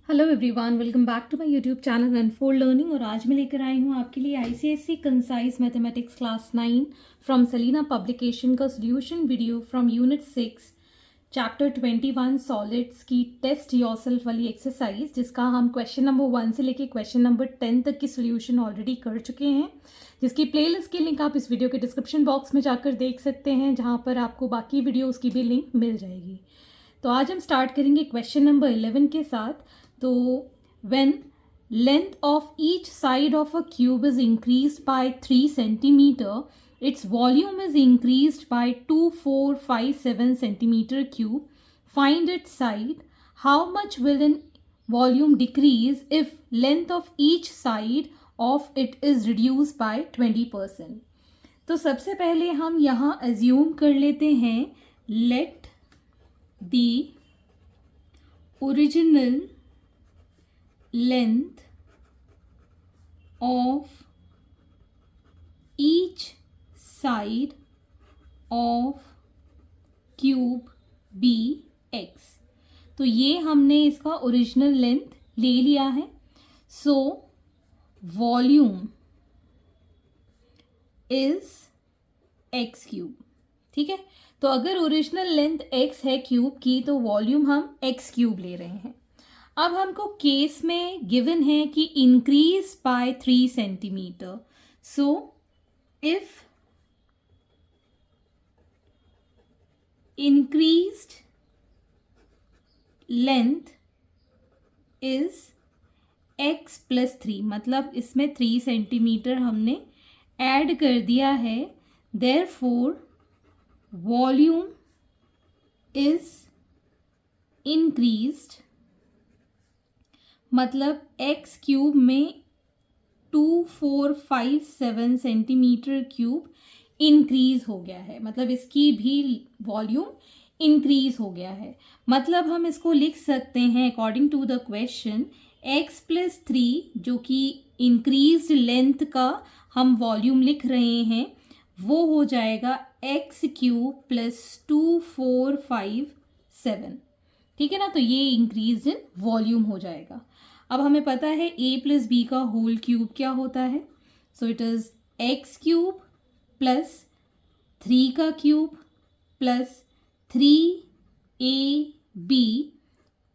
Hello everyone, welcome back to my YouTube channel Unfold Learning. और आज मैं लेकर आई हूँ आपके लिए ICSE concise mathematics class 9 from Selina publication का solution video from unit 6 chapter 21 solids की टेस्ट योरसेल्फ वाली एक्सरसाइज, जिसका हम क्वेश्चन नंबर 1 से लेके क्वेश्चन नंबर 10 तक की सॉल्यूशन ऑलरेडी कर चुके हैं, जिसकी प्लेलिस्ट की लिंक आप इस वीडियो के डिस्क्रिप्शन बॉक्स में जाकर देख सकते हैं, जहाँ पर आपको बाकी वीडियोज़ की भी लिंक मिल जाएगी। तो आज हम स्टार्ट करेंगे क्वेश्चन नंबर 11 के साथ। तो when length of each side of a cube is increased by 3 centimeter, its volume is increased by 2457 centimeter cube. Find its side. How much will an volume decrease if length of each side of it is reduced by 20%? तो सबसे पहले हम यहाँ assume कर लेते हैं let the original length of each side of cube be x। तो ये हमने इसका ओरिजिनल लेंथ ले लिया है। So volume is x cube. ठीक है, तो अगर ओरिजिनल लेंथ x है क्यूब की, तो वॉल्यूम हम x क्यूब ले रहे हैं। अब हमको केस में गिवन है कि increase by 3 centimetre. So if increased length is x plus 3, मतलब इसमें 3 सेंटीमीटर हमने ऐड कर दिया है, देयरफॉर वॉल्यूम इज इंक्रीज्ड, मतलब एक्स क्यूब में 2457 सेंटीमीटर क्यूब इंक्रीज हो गया है, मतलब इसकी भी वॉल्यूम इंक्रीज हो गया है। मतलब हम इसको लिख सकते हैं according to the question, x plus 3 जो कि इंक्रीज लेंथ का हम वॉल्यूम लिख रहे हैं, वो हो जाएगा एक्स क्यूब प्लस 2457। ठीक है ना, तो ये इंक्रीज इन वॉल्यूम हो जाएगा। अब हमें पता है a प्लस बी का होल क्यूब क्या होता है। So it is x cube plus 3 का cube plus 3ab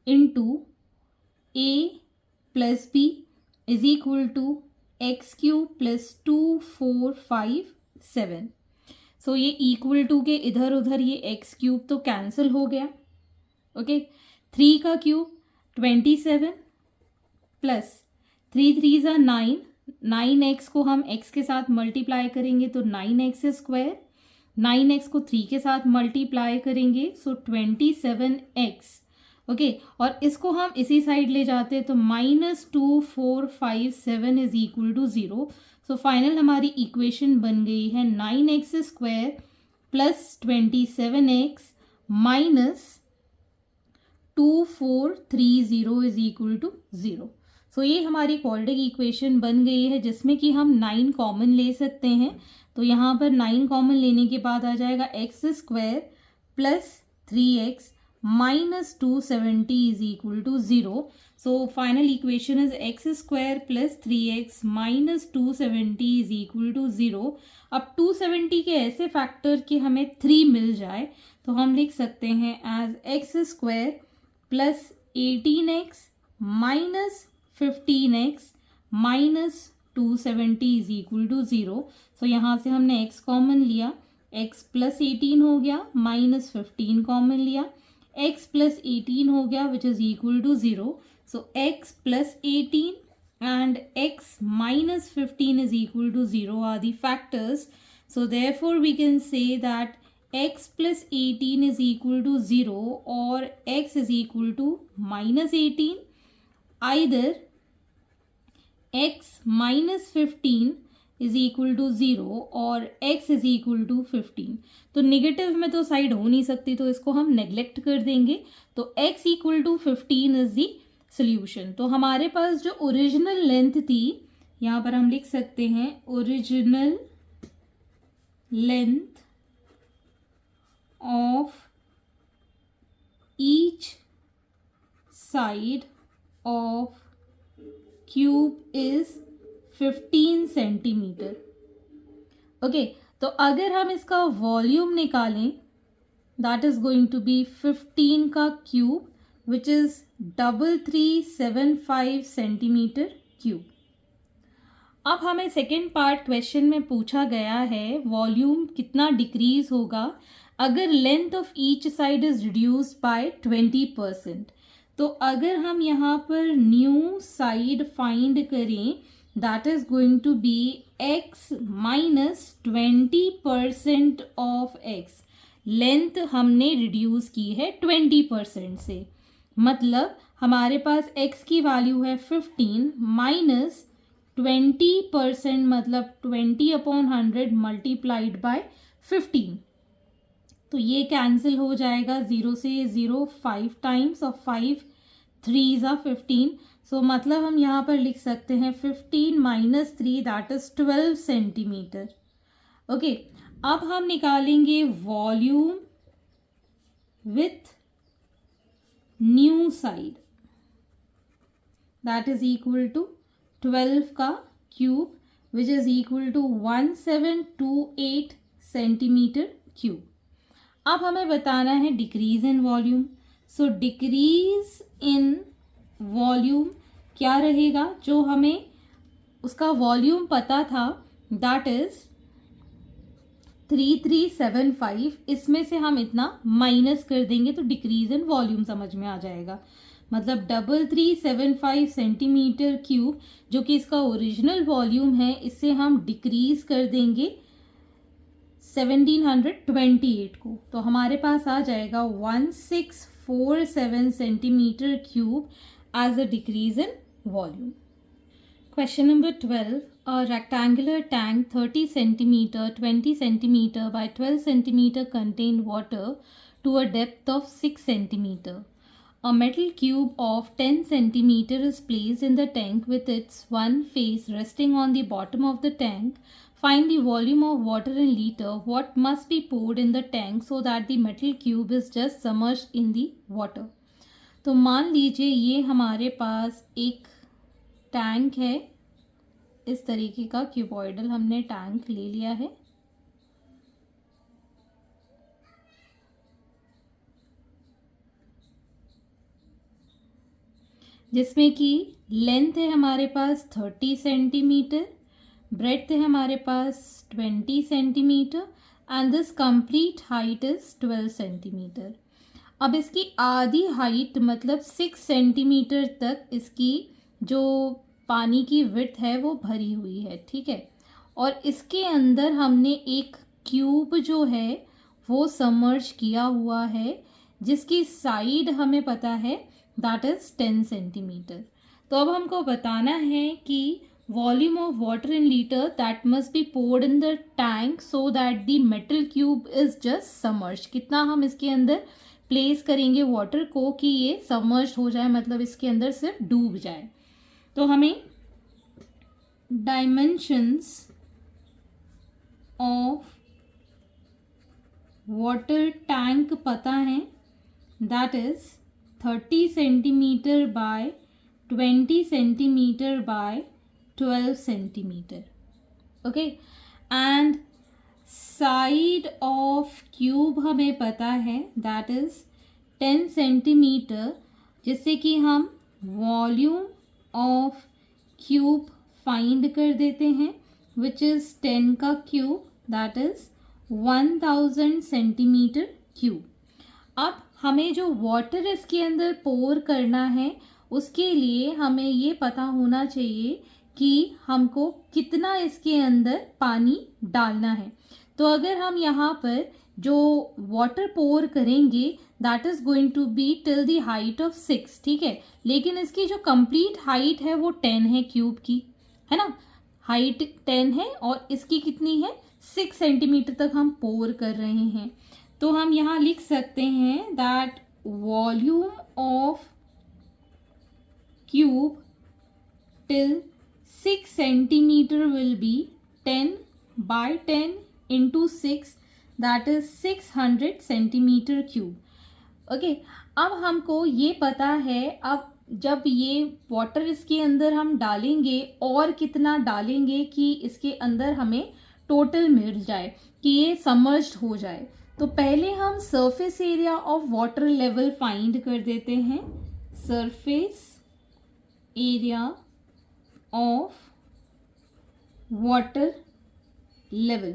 into a plus B is equal to x cube plus 2457। So ये इक्वल टू के इधर उधर ये एक्स क्यूब तो कैंसिल हो गया। ओके, 3 का क्यूब 27 प्लस 3 3 ज़ा 9, 9x को हम x के साथ मल्टीप्लाई करेंगे तो 9x स्क्वायर, 9x को 3 के साथ मल्टीप्लाई करेंगे सो 27x। ओके, और इसको हम इसी साइड ले जाते हैं तो -2457 is equal to 0। So final हमारी इक्वेशन बन गई है 9x square plus 27x minus 2430 is equal to 0। So ये हमारी क्वाड्रेटिक इक्वेशन बन गई है, जिसमें कि हम 9 कॉमन ले सकते हैं। तो यहाँ पर 9 कॉमन लेने के बाद आ जाएगा x square plus 3x minus 270 is equal to 0। So final equation is x square plus 3x minus 270 is equal to 0। अब 270 के ऐसे फैक्टर कि हमें 3 मिल जाए तो हम लिख सकते हैं as x square plus 18x minus 15x minus 270 is equal to 0। So यहाँ से हमने x कॉमन लिया, x प्लस 18 हो गया, माइनस 15 कॉमन लिया, x प्लस 18 हो गया which is equal to 0। So x plus 18 and x minus 15 is equal to 0 are the factors. So therefore we can say that x plus 18 is equal to 0 or x is equal to minus 18. Either x minus 15 is equal to 0 और x is equal to 15। तो negative में तो side हो नहीं सकती, तो इसको हम नेग्लेक्ट कर देंगे। तो x equal to 15 is the solution. तो हमारे पास जो ओरिजिनल लेंथ थी, यहाँ पर हम लिख सकते हैं original length of each side of cube is 15 centimetre. Okay, तो अगर हम इसका वॉल्यूम निकालें, that is going to be 15 का cube which is 3375 centimetre cube. अब हमें सेकेंड पार्ट क्वेश्चन में पूछा गया है वॉल्यूम कितना डिक्रीज होगा अगर length of each side is reduced by 20%. तो अगर हम यहाँ पर न्यू साइड फाइंड करें, that is going to be x minus 20% of x. Length हमने रिड्यूस की है 20% से, मतलब हमारे पास x की वैल्यू है 15 माइनस 20% मतलब 20/100 मल्टीप्लाइड बाय 15. तो ये कैंसिल हो जाएगा, 0 से 0 5 टाइम्स और 5 3s are 15. सो मतलब हम यहाँ पर लिख सकते हैं 15 minus 3 that is 12 centimetre. Okay, अब हम निकालेंगे volume with new side, that is equal to 12 का cube which is equal to 1728 centimetre cube. अब हमें बताना है decrease in volume. So decrease in volume क्या रहेगा, जो हमें उसका वॉल्यूम पता था दैट इज 3375, इसमें से हम इतना माइनस कर देंगे तो डिक्रीज इन वॉल्यूम समझ में आ जाएगा. मतलब 3375 सेंटीमीटर क्यूब जो कि इसका ओरिजिनल वॉल्यूम है, इससे हम डिक्रीज कर देंगे 1728 को, तो हमारे पास आ जाएगा 1647 centimetre cube as a decrease in volume. Question number 12. A rectangular tank 30 centimeter, 20 centimeter by 12 centimeter contain water to a depth of 6 centimeter. A metal cube of 10 centimeter is placed in the tank with its one face resting on the bottom of the tank. Find the volume of water in liter. What must be poured in the tank so that the metal cube is just submerged in the water? तो मान लीजिए ये हमारे पास एक tank है, इस तरीके का क्यूबॉइडल हमने टैंक ले लिया है. जिसमें कि लेंथ है हमारे पास 30 सेंटीमीटर, ब्रेड्थ है हमारे पास 20 centimetre and this complete height is 12 centimetre. अब इसकी आधी हाइट मतलब 6 सेंटीमीटर तक इसकी जो पानी की विड्थ है वो भरी हुई है, ठीक है. और इसके अंदर हमने एक क्यूब जो है वो सबमर्ज किया हुआ है, जिसकी साइड हमें पता है दैट इज 10 सेंटीमीटर. तो अब हमको बताना है कि volume of water in litre that must be poured in the tank so that the metal cube is just submerge. कितना हम इसके अंदर प्लेस करेंगे वाटर को कि ये सबमर्ज हो जाए, मतलब इसके अंदर सिर्फ डूब जाए. तो हमें डायमेंशंस ऑफ वाटर टैंक पता है, that is 30 centimetre bye 20 centimetre bye 12 centimetre. Okay, and side of cube हमें पता है दैट इज 10 सेंटीमीटर, जिससे कि हम वॉल्यूम ऑफ क्यूब फाइंड कर देते हैं विच इज़ 10 का cube that is 1000 centimetre cube. अब हमें जो वाटर इसके अंदर पोर करना है उसके लिए हमें ये पता होना चाहिए कि हमको कितना इसके अंदर पानी डालना है. तो अगर हम यहाँ पर जो वाटर पोर करेंगे that is going to be till the height of 6, ठीक है. लेकिन इसकी जो कंप्लीट हाइट है वो 10 है क्यूब की, है ना. हाइट 10 है और इसकी कितनी है 6 सेंटीमीटर तक हम पोर कर रहे हैं. तो हम यहाँ लिख सकते हैं that volume of cube till 6 centimetre will be 10 by 10 into 6 that is 600 centimetre cube. Okay, अब हमको ये पता है, अब जब ये वाटर इसके अंदर हम डालेंगे और कितना डालेंगे कि इसके अंदर हमें टोटल मिल जाए, कि ये सबमर्ज्ड हो जाए। तो पहले हम surface area of water level find कर देते हैं। Surface area of water level,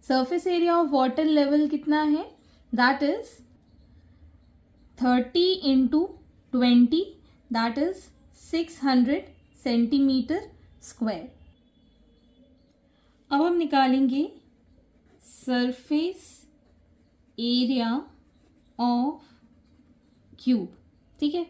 surface area of water level कितना है, that is 30 into 20, that is 600 centimetre square. अब हम निकालेंगे सरफेस एरिया ऑफ क्यूब। ठीक है,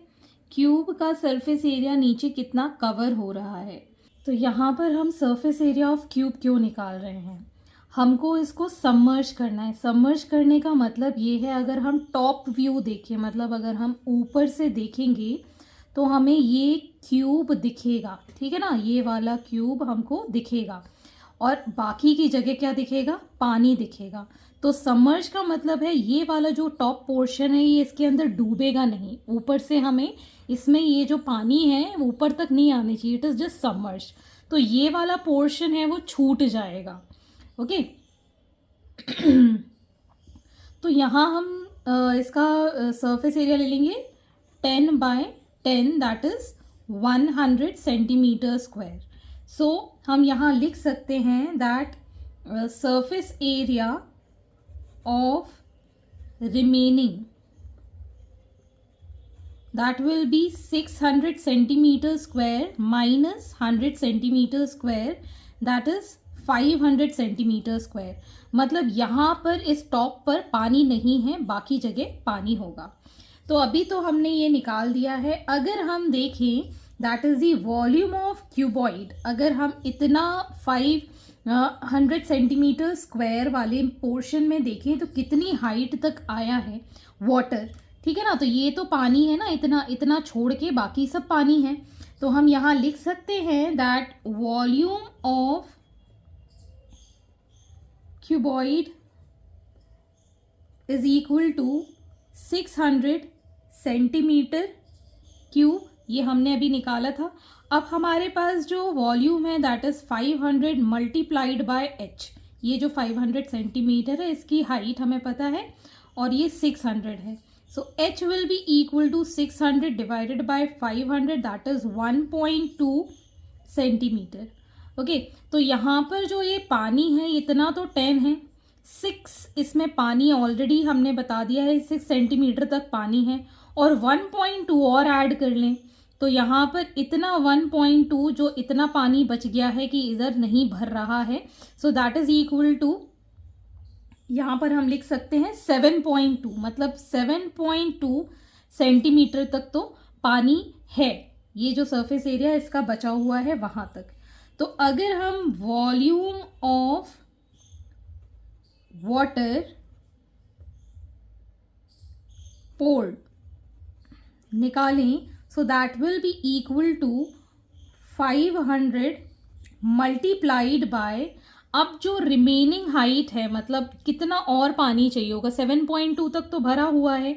क्यूब का सरफेस एरिया नीचे कितना कवर हो रहा है। तो यहाँ पर हम सरफेस एरिया ऑफ क्यूब क्यों निकाल रहे हैं, हमको इसको सबमर्ज करना है। सबमर्ज करने का मतलब ये है, अगर हम टॉप व्यू देखें, मतलब अगर हम ऊपर से देखेंगे तो हमें ये क्यूब दिखेगा। ठीक है ना, ये वाला क्यूब हमको दिखेगा और बाकी की जगह क्या दिखेगा, पानी दिखेगा। तो सबमर्ज का मतलब है ये वाला जो टॉप पोर्शन है ये इसके अंदर डूबेगा नहीं, ऊपर से हमें इसमें ये जो पानी है ऊपर तक नहीं आनी चाहिए, इट इज़ जस्ट सबमर्ज। तो ये वाला पोर्शन है वो छूट जाएगा। ओके तो यहाँ हम इसका सरफेस एरिया ले लेंगे 10 by 10, that is 100 centimetre square. So हम यहाँ लिख सकते हैं that surface area of remaining that will be 600 centimeter square minus 100 centimeter square, that is 500 centimeter square। मतलब यहाँ पर इस टॉप पर पानी नहीं है, बाकी जगह पानी होगा। तो अभी तो हमने ये निकाल दिया है। अगर हम देखें that is the volume of cuboid, अगर हम इतना 500 सेंटीमीटर स्क्वायर वाले पोर्शन में देखें तो कितनी हाइट तक आया है वाटर। ठीक है ना, तो ये तो पानी है ना, इतना इतना छोड़ के बाकी सब पानी है। तो हम यहाँ लिख सकते हैं that volume of cuboid is equal to 600 centimetre cube. ये हमने अभी निकाला था। अब हमारे पास जो वॉल्यूम है that is 500 multiplied by H. ये जो 500 सेंटीमीटर है इसकी हाइट हमें पता है और ये 600 है। So H will be equal to 600 divided by 500, that is 1.2 centimetre. Okay, तो यहाँ पर जो ये पानी है इतना तो 10 है, 6 इसमें पानी ऑलरेडी हमने बता दिया है, 6 सेंटीमीटर तक पानी है और 1.2 और ऐड कर लें तो यहाँ पर इतना 1.2 जो इतना पानी बच गया है कि इधर नहीं भर रहा है, so that is equal to, यहाँ पर हम लिख सकते हैं 7.2, मतलब 7.2 सेंटीमीटर तक तो पानी है। ये जो सरफेस एरिया इसका बचा हुआ है वहाँ तक। तो अगर हम वॉल्यूम ऑफ वाटर पोर्ड निकालें, so that will be equal to 500 multiplied by, अब जो रिमेनिंग हाइट है मतलब कितना और पानी चाहिए होगा, 7.2 तक तो भरा हुआ है।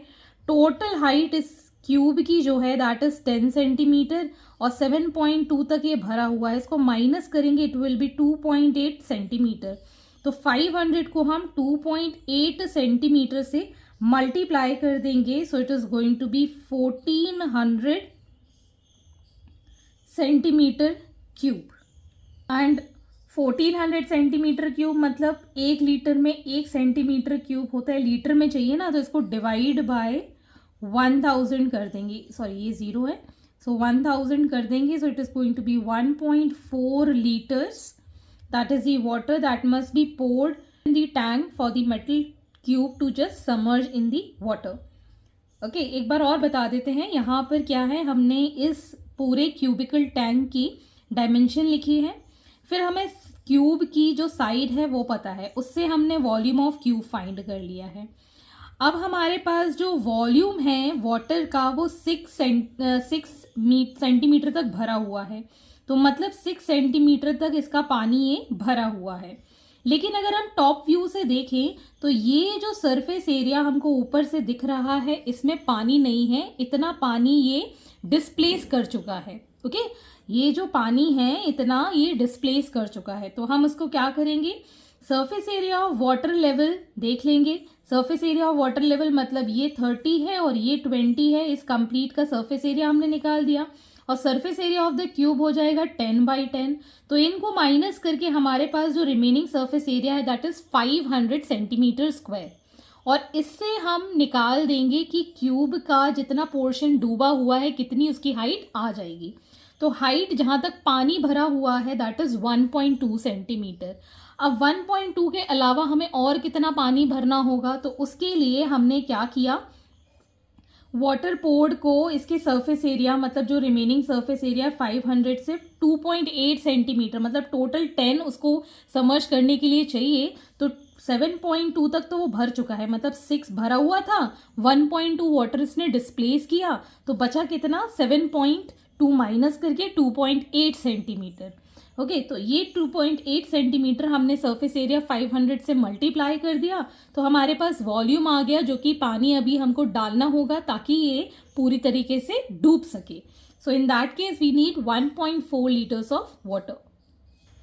टोटल हाइट इस क्यूब की जो है दैट इज 10 सेंटीमीटर और 7.2 तक ये भरा हुआ है, इसको माइनस करेंगे इट विल बी 2.8 सेंटीमीटर। तो 500 को हम 2.8 सेंटीमीटर से मल्टीप्लाई कर देंगे, so it is going to be 1400 centimetre cube. And 1400 centimetre cube मतलब 1 लीटर में 1 सेंटीमीटर क्यूब होता है, लीटर में चाहिए ना, तो इसको डिवाइड बाय 1000 कर देंगे, सॉरी ये 0 है, सो 1000 कर देंगे, so it is going to be 1.4 litres, that is the water that must be poured in the tank for the metal cube to just submerge in the water. Okay, एक बार और बता देते हैं यहाँ पर क्या है, हमने इस पूरे क्यूबिकल टैंक की डायमेंशन लिखी है, फिर हमें क्यूब की जो साइड है वो पता है, उससे हमने वॉल्यूम ऑफ क्यूब फाइंड कर लिया है। अब हमारे पास जो वॉल्यूम है वाटर का वो 6 सेंटीमीटर तक भरा हुआ है, तो मतलब 6 सेंटीमीटर तक इसका पानी ये भरा हुआ है। लेकिन अगर हम टॉप व्यू से देखें तो ये जो सरफेस एरिया हमको ऊपर से दिख रहा है इसमें पानी नहीं है, इतना पानी ये डिस्प्लेस कर चुका है। ओके, ये जो पानी है इतना ये डिस्प्लेस कर चुका है। तो हम उसको क्या करेंगे, surface area of water level देख लेंगे। Surface area of water level मतलब ये 30 है और ये 20 है, इस कंप्लीट का सरफेस एरिया हमने निकाल दिया। और surface area of the cube हो जाएगा 10/10। तो इनको माइनस करके हमारे पास जो रिमेनिंग सरफेस एरिया है दैट इज 500 सेंटीमीटर स्क्वायर। और इससे हम निकाल देंगे कि क्यूब का जितना पोर्शन डूबा हुआ है कितनी उसकी हाइट आ जाएगी। तो हाइट जहाँ तक पानी भरा हुआ है दैट इज 1.2 सेंटीमीटर। अब 1.2 के अलावा हमें और कितना पानी भरना होगा, तो उसके लिए हमने क्या किया, वाटर पोर्ड को इसके सरफेस एरिया मतलब जो रिमेनिंग सरफेस एरिया 500 से 2.8 सेंटीमीटर मतलब टोटल 10 उसको समर्ज करने के लिए चाहिए। तो 7.2 तक तो वो भर चुका है, मतलब 6 भरा हुआ था, 1.2 वाटर इसने डिस्प्लेस किया, तो बचा कितना 7.2 माइनस करके 2.8 सेंटीमीटर। ओके, तो ये 2.8 सेंटीमीटर हमने सरफेस एरिया 500 से मल्टीप्लाई कर दिया, तो हमारे पास वॉल्यूम आ गया जो कि पानी अभी हमको डालना होगा ताकि ये पूरी तरीके से डूब सके। So in that case we need 1.4 litres of water.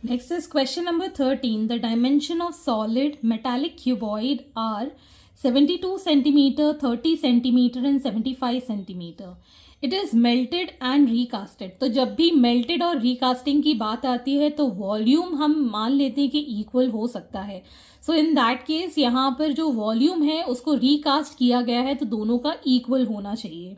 Next is question number 13. The dimension of solid metallic cuboid are 72 centimeter, 30 centimeter and 75 centimeter. It is melted and recasted. तो जब भी melted और recasting की बात आती है तो volume हम मान लेते हैं कि इक्वल हो सकता है। सो इन दैट केस यहाँ पर जो वॉल्यूम है उसको रिकास्ट किया गया है तो दोनों का इक्वल होना चाहिए।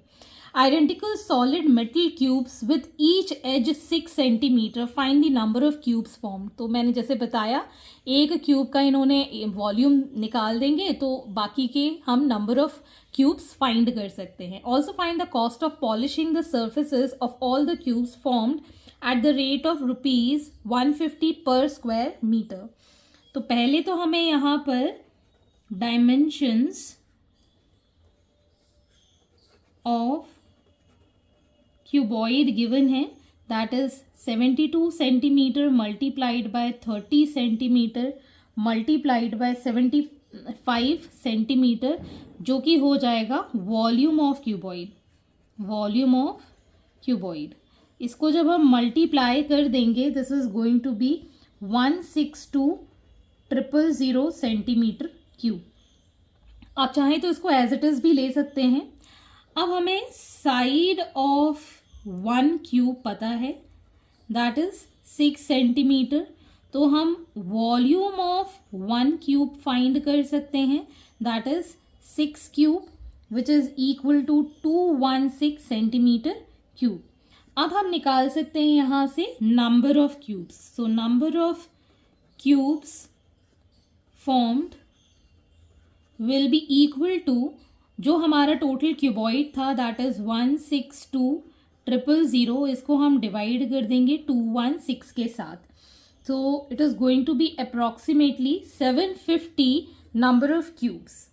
Identical solid metal cubes with each edge 6 centimetre, find the number of cubes form. तो मैंने जैसे बताया एक क्यूब का इन्होंने वॉल्यूम निकाल देंगे तो बाकी के हम नंबर ऑफ क्यूब्स फाइंड कर सकते हैं। Also find the cost of polishing the surfaces of all the cubes formed at the rate of ₹150 पर स्क्वायर मीटर। तो पहले तो हमें यहाँ पर डायमेंशंस ऑफ क्यूबॉइड गिवन है that is 72 centimetre multiplied by 30 centimetre multiplied by 75 centimetre, जो कि हो जाएगा volume of cuboid. Volume of cuboid इसको जब हम मल्टीप्लाई कर देंगे this is going to be 162,000 centimetre cube. आप चाहें तो इसको एज इट इज भी ले सकते हैं। अब हमें साइड ऑफ 1 क्यूब पता है दैट इज 6 सेंटीमीटर, तो हम वॉल्यूम ऑफ 1 क्यूब फाइंड कर सकते हैं that is 6 cube which is equal to 216 centimetre cube. अब हम निकाल सकते हैं यहाँ से number of cubes. So number of cubes formed will be equal to जो हमारा टोटल क्यूबॉइड था दैट इज 162,000, इसको हम डिवाइड कर देंगे 216 के साथ। तो it is going to be approximately 750 number of cubes.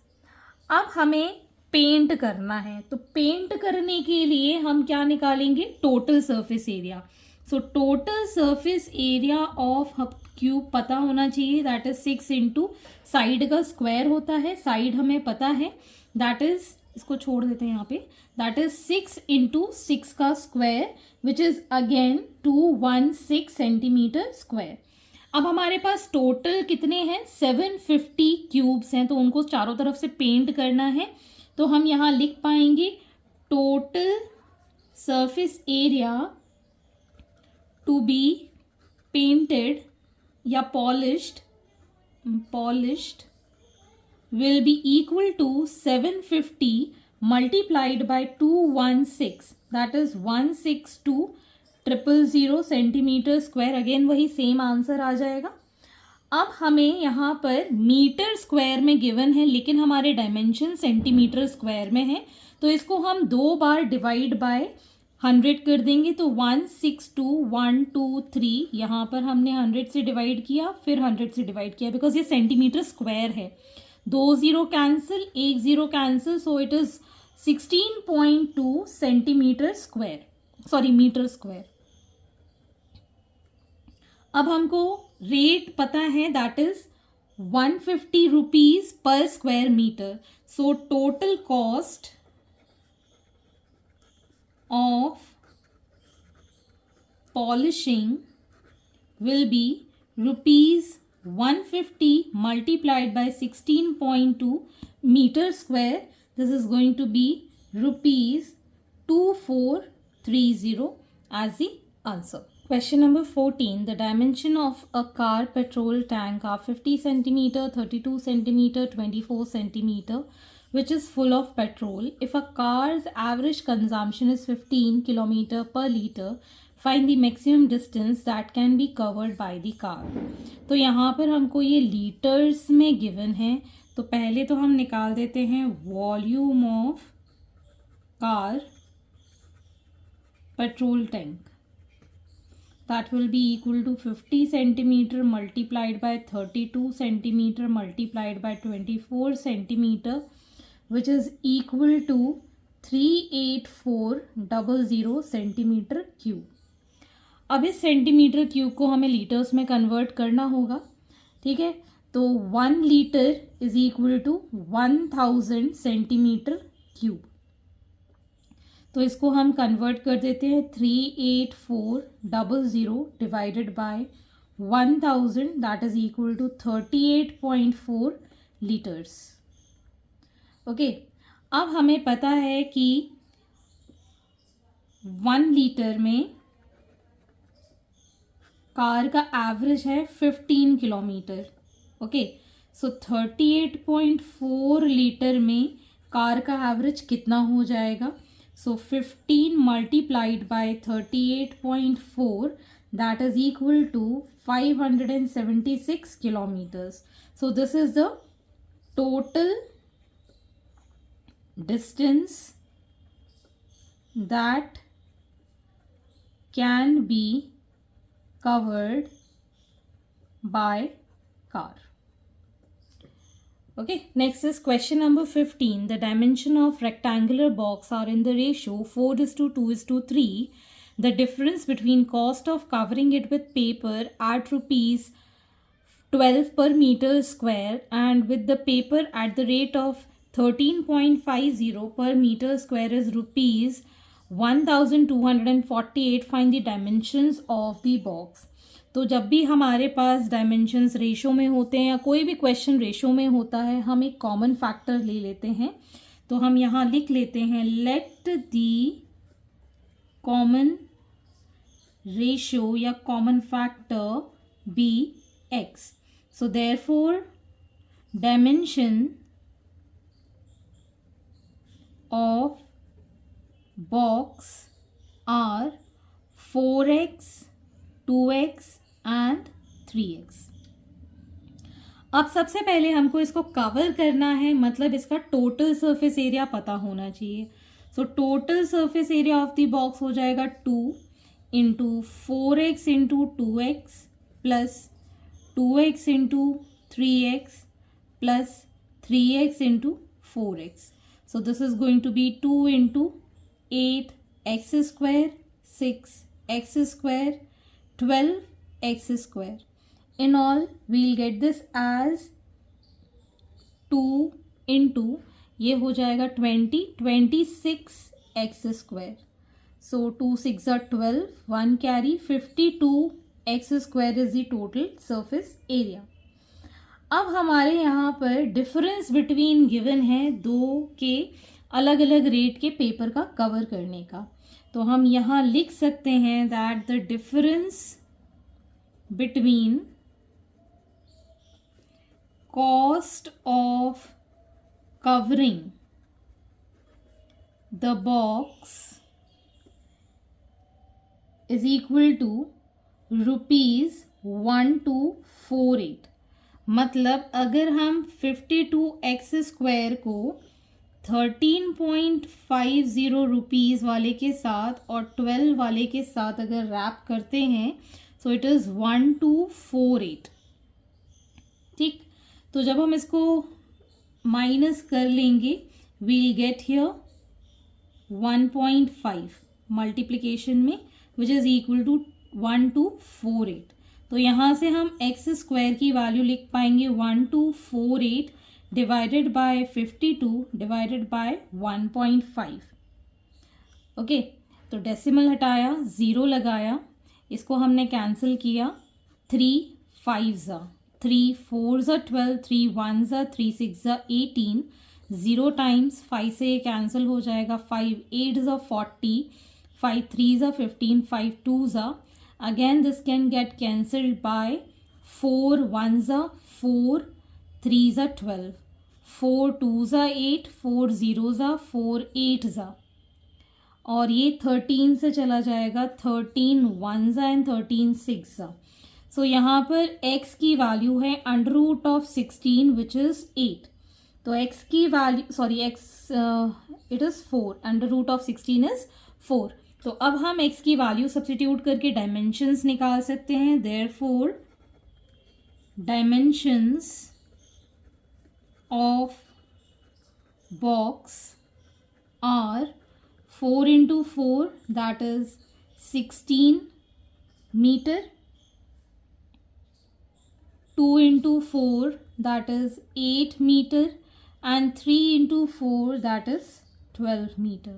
अब हमें पेंट करना है, तो पेंट करने के लिए हम क्या निकालेंगे, total surface area. So total surface area of cube पता होना चाहिए दैट इज 6 इंटू साइड का स्क्वायर होता है, साइड हमें पता है दैट इज, इसको छोड़ देते हैं यहाँ पे, दैट इज 6 इंटू 6 का square which is again 216 centimetre square. अब हमारे पास टोटल कितने हैं 750 क्यूब्स हैं, तो उनको चारों तरफ से पेंट करना है। तो हम यहाँ लिख पाएंगे total surface area to be painted या polished will be equal to 750 multiplied by 216 that is 162,000 centimetre square. Again वही सेम आंसर आ जाएगा। अब हमें यहाँ पर मीटर स्क्वायर में गिवन है लेकिन हमारे डायमेंशन सेंटीमीटर स्क्वायर में है, तो इसको हम 2 बार डिवाइड बाय 100 कर देंगे। तो 162,123 यहाँ पर हमने 100 से डिवाइड किया फिर 100 से डिवाइड किया बिकॉज ये सेंटीमीटर स्क्वायर है। 2 0 cancel, 1 0 cancel, so it is 16.2 centimetre square, sorry metre square. अब हमको रेट पता है that is 150 rupees per square meter. So total cost of polishing will be rupees 150 multiplied by 16.2 meter square. This is going to be rupees 2430 as the answer. Question number 14. The dimension of a car petrol tank are 50 centimeter, 32 centimeter, 24 centimeter, which is full of petrol. If a car's average consumption is 15 kilometer per liter, find the maximum distance that can be covered by the car. तो यहाँ पर हमको ये litres में given है, तो पहले तो हम निकाल देते हैं volume of car petrol tank. That will be equal to 50 centimeter multiplied by 32 centimeter multiplied by 24 centimeter, which is equal to 38400 centimeter cube. अब इस सेंटीमीटर क्यूब को हमें लीटर्स में कन्वर्ट करना होगा. ठीक है, तो 1 litre is equal to 1000 centimetre cube. तो इसको हम कन्वर्ट कर देते हैं 38400 divided by 1000, that is equal to 38.4 litres. Okay, अब हमें पता है कि 1 लीटर में कार का एवरेज है 15 किलोमीटर. ओके, सो 38.4 लीटर में कार का एवरेज कितना हो जाएगा? So 15 multiplied by 38.4, that is equal to 576 kilometers. So this is the total distance that can be covered by car. Okay, next is question number 15. The dimension of rectangular box are in the ratio 4:2:3. The difference between cost of covering it with paper at rupees 12 per meter square and with the paper at the rate of 13.50 per meter square is rupees 1248. Find the dimensions of the box. तो जब भी हमारे पास dimensions ratio में होते हैं या कोई भी क्वेश्चन रेशो में होता है, हम एक कॉमन फैक्टर ले लेते हैं. तो हम यहाँ लिख लेते हैं लेट दी कॉमन रेशो या common factor be x. So therefore dimension of box are 4x, 2x and 3x. अब सबसे पहले हमको इसको कवर करना है, मतलब इसका टोटल सरफेस एरिया पता होना चाहिए. So total surface area of the box हो जाएगा 2 into 4x into 2x plus 2x into 3x plus 3x into 4x. So this is going to be 2 into 8x square, 6x square, 12x square. In all, we'll get this as 2 into ये हो जाएगा 26x square. So 2 6 are 12, 1 carry, 52x square is the total surface area. अब हमारे यहाँ पर difference between given है दो के अलग अलग रेट के पेपर का कवर करने का. तो हम यहाँ लिख सकते हैं that the difference between cost of covering the box is equal to ₹1248. मतलब अगर हम 52x स्क्वायर को 13.50 रुपीज़ वाले के साथ और 12 वाले के साथ अगर रैप करते हैं, सो इट इज़ 1248. ठीक, तो जब हम इसको माइनस कर लेंगे वील गेट हियर 1.5 मल्टीप्लिकेशन में, विच इज़ इक्वल टू 1248. तो यहाँ से हम एक्स स्क्वायर की वैल्यू लिख पाएंगे 1248 divided by 52 divided by 1.5। Okay, तो डेसिमल हटाया, ज़ीरो लगाया, इसको हमने कैंसिल किया, 3 5 ज़ा 3 4 ज़ा 12, 3 1 ज़ा 3 6 ज़ा 18, 0 टाइम्स 5 से ये कैंसिल हो जाएगा, 5 8 ज़ा 40, 5 3 ज़ा 15, 5 2 ज़ा, again this can get cancelled by 4 1 ज़ा 4, 3 ज़ा 12, 4 2 ज़ा 8, 4 0 ज़ा 4 8 ज़ा, और ये 13 से चला जाएगा, 13 1 ज़ा एंड 13 6 ज़ा। सो यहाँ पर x की वैल्यू है under root of 16 which is 8। तो x की value it is 4, under root of 16 is 4। तो अब हम x की वैल्यू सब्स्टिट्यूट करके डायमेंशंस निकाल सकते हैं। Therefore dimensions of box are 4 into 4 that is 16 meter, 2 into 4 that is 8 meter and 3 into 4 that is 12 meter.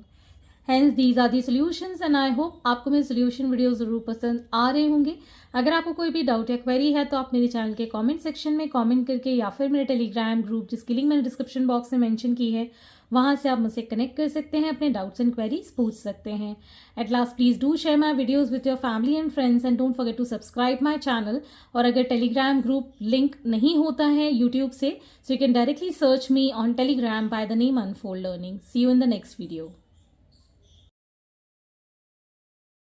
Hence these are the solutions and I hope आपको मेरे सोल्यूशन वीडियो ज़रूर पसंद आ रहे होंगे। अगर आपको कोई भी डाउट या क्वेरी है तो आप मेरे चैनल के कमेंट सेक्शन में कमेंट करके या फिर मेरे टेलीग्राम ग्रुप जिसकी लिंक मैंने डिस्क्रिप्शन बॉक्स में मेंशन की है वहाँ से आप मुझसे कनेक्ट कर सकते हैं, अपने डाउट्स एंड क्वेरीज पूछ सकते हैं। At last please do share my videos with your family and friends and don't forget to subscribe my channel. और अगर टेलीग्राम ग्रुप लिंक नहीं होता है यूट्यूब से, so you can directly search me on Telegram by the name Unfold Learning. See you in the next video.